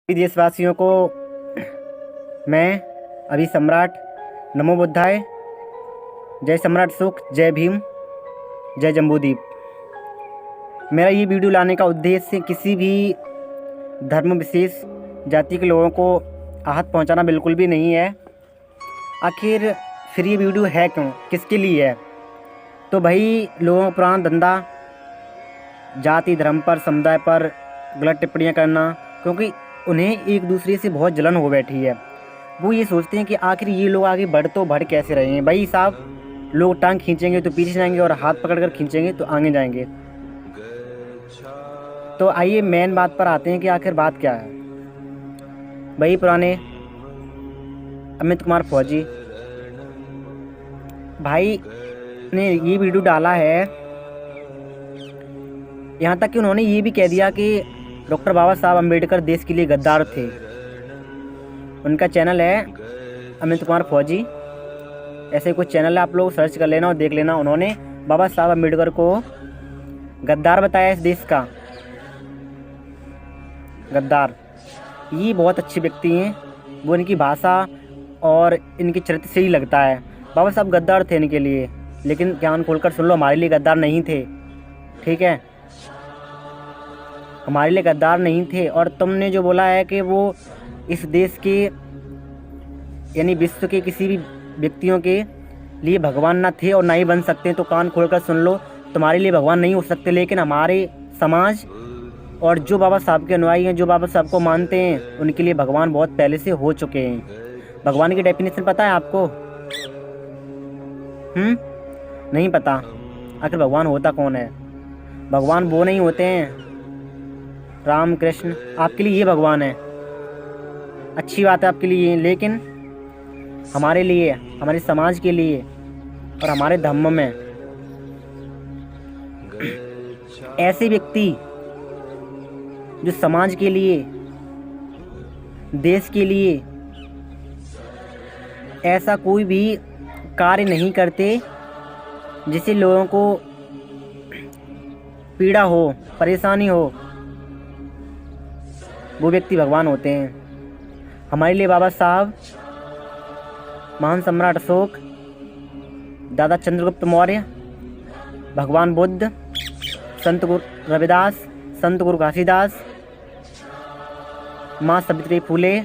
देशवासियों को मैं अभी सम्राट नमो बुद्धाय, जय सम्राट सुख, जय भीम, जय जम्बूदीप। मेरा ये वीडियो लाने का उद्देश्य किसी भी धर्म विशेष जाति के लोगों को आहत पहुंचाना बिल्कुल भी नहीं है। आखिर फिर ये वीडियो है क्यों, किसके लिए है? तो भाई लोगों का पुराना धंधा जाति धर्म पर समुदाय पर गलत टिप्पणियाँ करना, क्योंकि उन्हें एक दूसरे से बहुत जलन हो बैठी है। वो ये सोचते हैं कि आखिर ये लोग आगे बढ़ कैसे रहे हैं। भाई साहब, लोग टांग खींचेंगे तो पीछे जाएंगे और हाथ पकड़कर खींचेंगे तो आगे जाएंगे। तो आइए मेन बात पर आते हैं कि आखिर बात क्या है। भाई पुराने अमित कुमार फौजी भाई ने ये वीडियो डाला है, यहाँ तक कि उन्होंने ये भी कह दिया कि डॉक्टर बाबा साहब अम्बेडकर देश के लिए गद्दार थे। उनका चैनल है अमित कुमार फौजी, ऐसे कुछ चैनल है, आप लोग सर्च कर लेना और देख लेना। उन्होंने बाबा साहब अम्बेडकर को गद्दार बताया, इस देश का गद्दार। ये बहुत अच्छे व्यक्ति हैं, वो इनकी भाषा और इनके चरित्र से ही लगता है। बाबा साहब गद्दार थे इनके लिए, लेकिन ज्ञान खोलकर सुन लो, हमारे लिए गद्दार नहीं थे, ठीक है? हमारे लिए गद्दार नहीं थे। और तुमने जो बोला है कि वो इस देश के यानी विश्व के किसी भी व्यक्तियों के लिए भगवान ना थे और ना ही बन सकते, तो कान खोलकर सुन लो, तुम्हारे लिए भगवान नहीं हो सकते, लेकिन हमारे समाज और जो बाबा साहब के अनुयायी हैं, जो बाबा साहब को मानते हैं, उनके लिए भगवान बहुत पहले से हो चुके हैं। भगवान की डेफिनेशन पता है आपको? नहीं पता? आखिर भगवान होता कौन है? भगवान वो नहीं होते हैं राम कृष्ण, आपके लिए ये भगवान है, अच्छी बात है आपके लिए, लेकिन हमारे लिए, हमारे समाज के लिए और हमारे धर्म में ऐसे व्यक्ति जो समाज के लिए, देश के लिए ऐसा कोई भी कार्य नहीं करते जिससे लोगों को पीड़ा हो, परेशानी हो, वो व्यक्ति भगवान होते हैं। हमारे लिए बाबा साहब, महान सम्राट अशोक, दादा चंद्रगुप्त मौर्य, भगवान बुद्ध, संत गुरु रविदास, संत गुरु घासीदास, माँ सावित्री फुले,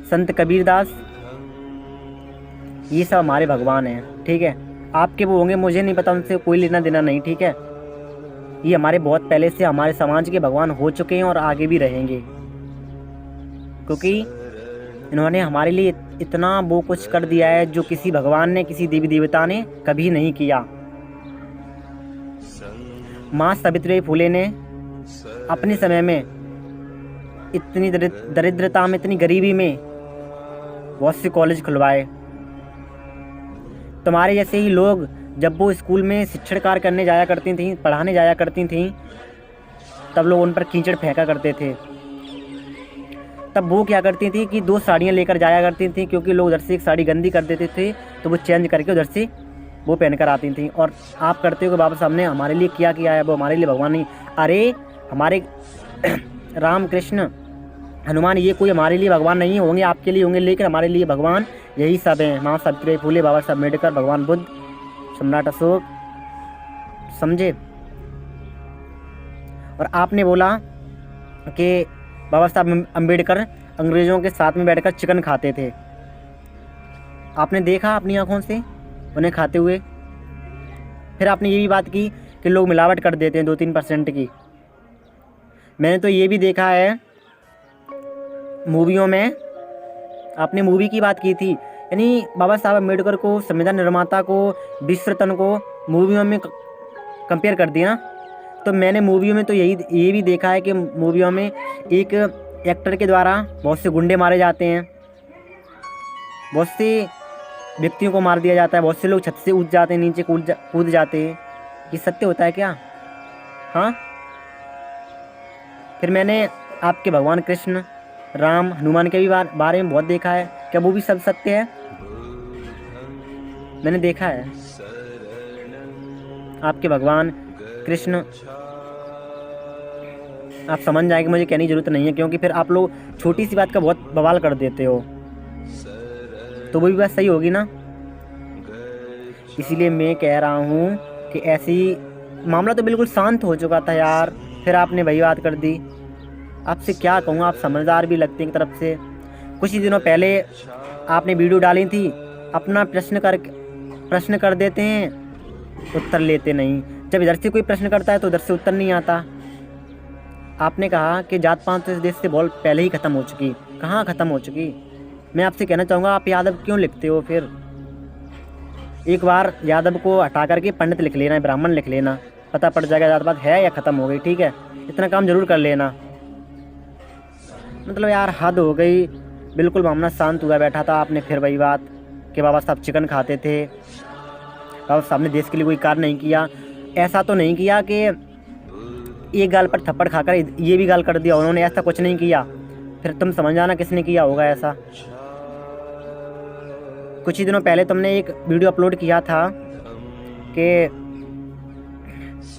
संत कबीरदास, ये सब हमारे भगवान हैं, ठीक है? आपके वो होंगे, मुझे नहीं पता, उनसे कोई लेना देना नहीं, ठीक है? ये हमारे बहुत पहले से हमारे समाज के भगवान हो चुके हैं और आगे भी रहेंगे, क्योंकि इन्होंने हमारे लिए इतना वो कुछ कर दिया है जो किसी भगवान ने, किसी देवी देवता ने कभी नहीं किया। माँ सावित्री फुले ने अपने समय में इतनी दरिद्रता में, इतनी गरीबी में बहुत से कॉलेज खुलवाए। तुम्हारे जैसे ही लोग जब वो स्कूल में शिक्षण कार्य करने जाया करती थीं, पढ़ाने जाया करती थीं, तब लोग उन पर कीचड़ फेंका करते थे। तब वो क्या करती थी कि 2 साड़ियाँ लेकर जाया करती थी, क्योंकि लोग उधर से एक साड़ी गंदी कर देते थे तो वो चेंज करके उधर से वो पहन कर आती थी। और आप करते हो कि बाबा साहब ने हमारे लिए क्या किया है, वो हमारे लिए भगवान नहीं। अरे हमारे राम कृष्ण हनुमान, ये कोई हमारे लिए भगवान नहीं होंगे, आपके लिए होंगे, लेकिन हमारे लिए भगवान यही सब हैं। माँ सावित्री फुले, बाबा साहब अम्बेडकर, भगवान बुद्ध, सम्राट अशोक, समझे? और आपने बोला कि बाबा साहब अम्बेडकर अंग्रेज़ों के साथ में बैठकर चिकन खाते थे। आपने देखा अपनी आंखों से उन्हें खाते हुए। फिर आपने ये भी बात की कि लोग मिलावट कर देते हैं 2-3% की। मैंने तो ये भी देखा है मूवियों में, आपने मूवी की बात की थी, यानी बाबा साहब अम्बेडकर को, संविधान निर्माता को, विश्व रत्न को मूवियों में कंपेयर कर दिया। तो मैंने मूवियों में तो ये भी देखा है कि मूवियों में एक एक्टर के द्वारा बहुत से गुंडे मारे जाते हैं, बहुत से व्यक्तियों को मार दिया जाता है, बहुत से लोग छत से कूद जाते हैं, नीचे कूद जाते हैं। ये सत्य होता है क्या? हाँ। फिर मैंने आपके भगवान कृष्ण, राम, हनुमान के भी बारे में बहुत देखा है, क्या वो भी सब सत्य है? मैंने देखा है आपके भगवान कृष्ण आप समझ जाएंगे, मुझे कहने की ज़रूरत नहीं है, क्योंकि फिर आप लोग छोटी सी बात का बहुत बवाल कर देते हो, तो वो भी बात सही होगी ना। इसीलिए मैं कह रहा हूँ कि ऐसी मामला तो बिल्कुल शांत हो चुका था यार, फिर आपने वही बात कर दी। आपसे क्या कहूँ, आप समझदार भी लगते हैं एक तरफ से। कुछ ही दिनों पहले आपने वीडियो डाली थी, अपना प्रश्न कर देते हैं, उत्तर लेते नहीं। जब इधर से कोई प्रश्न करता है तो उधर से उत्तर नहीं आता। आपने कहा कि जात पात इस देश से बहुत पहले ही ख़त्म हो चुकी। कहाँ ख़त्म हो चुकी? मैं आपसे कहना चाहूँगा, आप यादव क्यों लिखते हो फिर? एक बार यादव को हटा करके पंडित लिख लेना, ब्राह्मण लिख लेना, पता पड़ जाएगा जात पात है या ख़त्म हो गई। ठीक है, इतना काम ज़रूर कर लेना। मतलब यार हद हो गई। बिल्कुल मामला शांत हुआ बैठा था, आपने फिर वही बात कि बाबा साहब चिकन खाते थे। बाबा साहब ने देश के लिए कोई कार्य नहीं किया। ऐसा तो नहीं किया कि एक गाल पर थप्पड़ खाकर ये भी गाल कर दिया उन्होंने, ऐसा कुछ नहीं किया। फिर तुम समझ जाना किसने किया होगा ऐसा। कुछ ही दिनों पहले तुमने एक वीडियो अपलोड किया था कि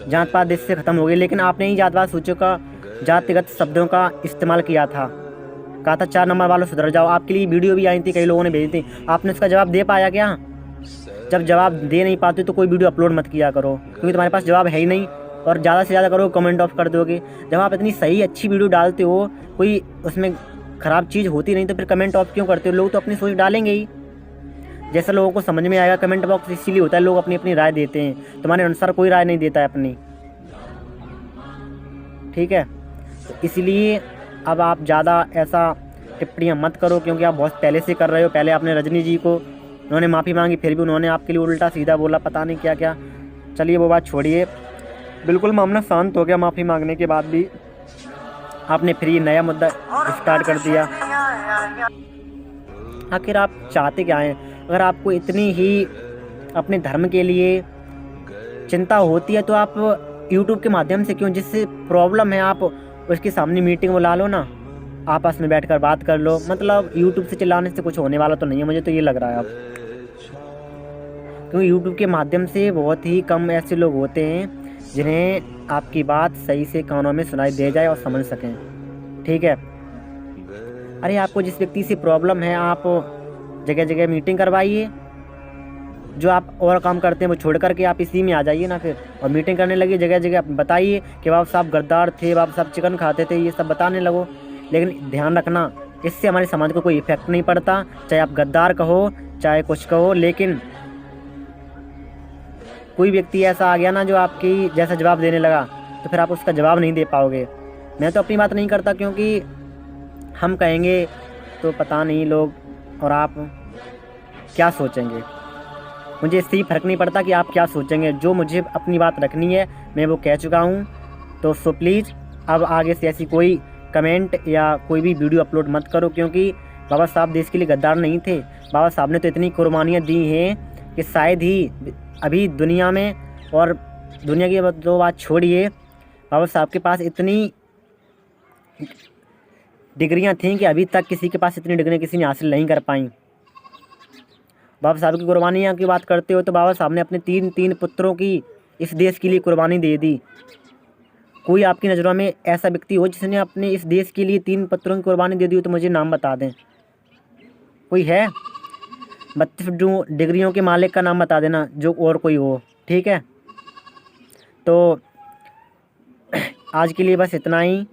जात पात देश से ख़त्म हो गई, लेकिन आपने ही जात पात सूचियों का जातिगत शब्दों का इस्तेमाल किया था। कहा था 4 नंबर वालों सुधर जाओ। आपके लिए वीडियो भी आई थी, कई लोगों ने भेजी थी। आपने उसका जवाब दे पाया क्या? जब जवाब दे नहीं पाते तो कोई वीडियो अपलोड मत किया करो, क्योंकि तुम्हारे पास जवाब है ही नहीं। और ज़्यादा से ज़्यादा करो कमेंट ऑफ कर दोगे। जब आप इतनी सही अच्छी वीडियो डालते हो, कोई उसमें ख़राब चीज़ होती नहीं, तो फिर कमेंट ऑफ क्यों करते हो? लोग तो अपनी सोच डालेंगे ही, जैसा लोगों को समझ में आएगा। कमेंट बॉक्स इसीलिए होता है, लोग अपनी अपनी राय देते हैं। तुम्हारे अनुसार कोई राय नहीं देता है अपनी, ठीक है? तो इसलिए अब आप ज़्यादा ऐसा टिप्पणियाँ मत करो, क्योंकि आप बहुत पहले से कर रहे हो। पहले आपने रजनी जी को, उन्होंने माफ़ी मांगी, फिर भी उन्होंने आपके लिए उल्टा सीधा बोला, पता नहीं क्या क्या। चलिए वो बात छोड़िए, बिल्कुल मामला शांत हो गया। माफ़ी मांगने के बाद भी आपने फिर ये नया मुद्दा स्टार्ट कर दिया। आखिर आप चाहते क्या हैं? अगर आपको इतनी ही अपने धर्म के लिए चिंता होती है तो आप यूट्यूब के माध्यम से क्यों, जिससे प्रॉब्लम है आप उसके सामने मीटिंग बुला लो ना, आपस में बैठकर बात कर लो। मतलब यूट्यूब से चिल्लाने से कुछ होने वाला तो नहीं है, मुझे तो ये लग रहा है अब। क्योंकि यूट्यूब के माध्यम से बहुत ही कम ऐसे लोग होते हैं जिन्हें आपकी बात सही से कानों में सुनाई दे जाए और समझ सकें, ठीक है? अरे आपको जिस व्यक्ति से प्रॉब्लम है, आप जगह जगह मीटिंग करवाइए। जो आप और काम करते हैं वो छोड़ करके आप इसी में आ जाइए ना फिर, और मीटिंग करने लगिए। जगह जगह आप बताइए कि बाबा साहब गद्दार थे, बाबा साहब चिकन खाते थे, ये सब बताने लगो। लेकिन ध्यान रखना, इससे हमारे समाज को कोई इफेक्ट नहीं पड़ता। चाहे आप गद्दार कहो, चाहे कुछ कहो, लेकिन कोई व्यक्ति ऐसा आ गया ना जो आपकी जैसा जवाब देने लगा, तो फिर आप उसका जवाब नहीं दे पाओगे। मैं तो अपनी बात नहीं करता, क्योंकि हम कहेंगे तो पता नहीं लोग और आप क्या सोचेंगे। मुझे इससे ही फ़र्क नहीं पड़ता कि आप क्या सोचेंगे। जो मुझे अपनी बात रखनी है मैं वो कह चुका हूँ। तो सो प्लीज़ अब आगे से ऐसी कोई कमेंट या कोई भी वीडियो अपलोड मत करो, क्योंकि बाबा साहब देश के लिए गद्दार नहीं थे। बाबा साहब ने तो इतनी कुर्बानियाँ दी हैं कि शायद ही अभी दुनिया में, और दुनिया की तो बात छोड़िए, बाबा साहब के पास इतनी डिग्रियां थीं कि अभी तक किसी के पास इतनी डिग्रियां किसी ने हासिल नहीं कर पाई। बाबा साहब की कुर्बानियाँ की बात करते हो तो बाबा साहब ने अपने 3 पुत्रों की इस देश के लिए कुर्बानी दे दी। कोई आपकी नज़रों में ऐसा व्यक्ति हो जिसने अपने इस देश के लिए 3 पुत्रों की कुर्बानी दे दी हो तो मुझे नाम बता दें। कोई है? 32 डिग्रियों के मालिक का नाम बता देना, जो और कोई हो, ठीक है? तो आज के लिए बस इतना ही।